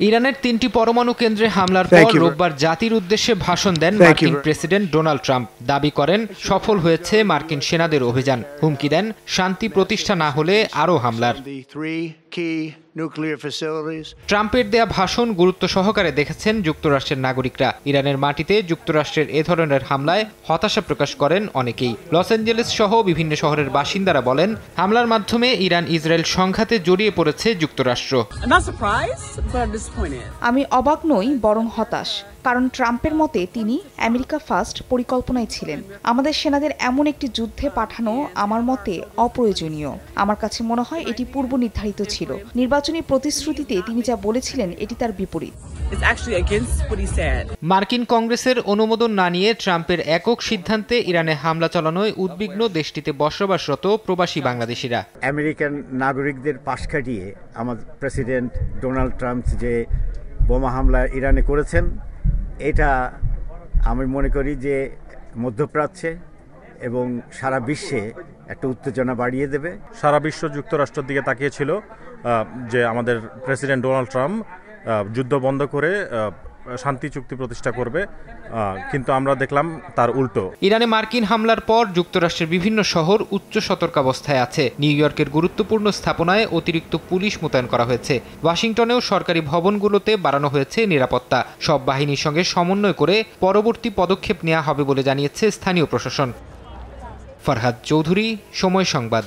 ইরানের ৩টি পরমাণু কেন্দ্রে হামলার পর রোববার জাতির উদ্দেশ্যে ভাষণ দেন মার্কিন প্রেসিডেন্ট ডোনাল্ড ট্রাম্প। দাবি করেন সফল হয়েছে মার্কিন সেনাদের অভিযান। হুমকি দেন শান্তি প্রতিষ্ঠা না হলে আরও হামলার। ট্রাম্পের দেয়া ভাষণ গুরুত্ব সহকারে দেখেছেন যুক্তরাষ্ট্রের নাগরিকরা। ইরানের মাটিতে যুক্তরাষ্ট্রের এ ধরনের হামলায় হতাশা প্রকাশ করেন অনেকেই। লস অ্যাঞ্জেলেস সহ বিভিন্ন শহরের বাসিন্দারা বলেন, হামলার মাধ্যমে ইরান ইসরায়েল সংঘাতে জড়িয়ে পড়েছে যুক্তরাষ্ট্র। আমি অবাক নই, বরং হতাশ, কারণ ট্রাম্পের মতে তিনি আমেরিকা ফার্স্ট পরিকল্পনায় ছিলেন। আমাদের সেনাদের এমন একটি যুদ্ধে পাঠানো আমার মতে অপ্রয়োজনীয়। আমার কাছে মনে হয় এটি পূর্ব নির্ধারিত ছিল। নির্বাচনী প্রতিশ্রুতিতে তিনি যা বলেছিলেন এটি তার বিপরীত। মার্কিন কংগ্রেসের অনুমোদন না নিয়ে ট্রাম্পের একক সিদ্ধান্তে ইরানে হামলা চালানোয় উদ্বিগ্ন দেশটিতে বসবাসরত প্রবাসী বাংলাদেশিরা। আমেরিকান নাগরিকদের পাশ কাটিয়ে আমাদের প্রেসিডেন্ট ডোনাল্ড ট্রাম্প যে বোমা হামলা ইরানে করেছেন, এটা আমি মনে করি যে মধ্যপ্রাচ্যে এবং সারা বিশ্বে একটা উত্তেজনা বাড়িয়ে দেবে। সারা বিশ্ব যুক্তরাষ্ট্রের দিকে তাকিয়েছিল যে আমাদের প্রেসিডেন্ট ডোনাল্ড ট্রাম্প যুদ্ধ বন্ধ করে শান্তি চুক্তি প্রতিষ্ঠা করবে, কিন্তু আমরা দেখলাম তার উল্টো। ইরানে মার্কিন হামলার পর যুক্তরাষ্ট্রের বিভিন্ন শহর উচ্চ সতর্কাবস্থায় আছে। নিউ ইয়র্কের গুরুত্বপূর্ণ স্থাপনায় অতিরিক্ত পুলিশ মোতায়েন করা হয়েছে। ওয়াশিংটনেও সরকারি ভবনগুলোতে বাড়ানো হয়েছে নিরাপত্তা। সব বাহিনীর সঙ্গে সমন্বয় করে পরবর্তী পদক্ষেপ নেওয়া হবে বলে জানিয়েছে স্থানীয় প্রশাসন। ফরহাদ চৌধুরী, সময় সংবাদ।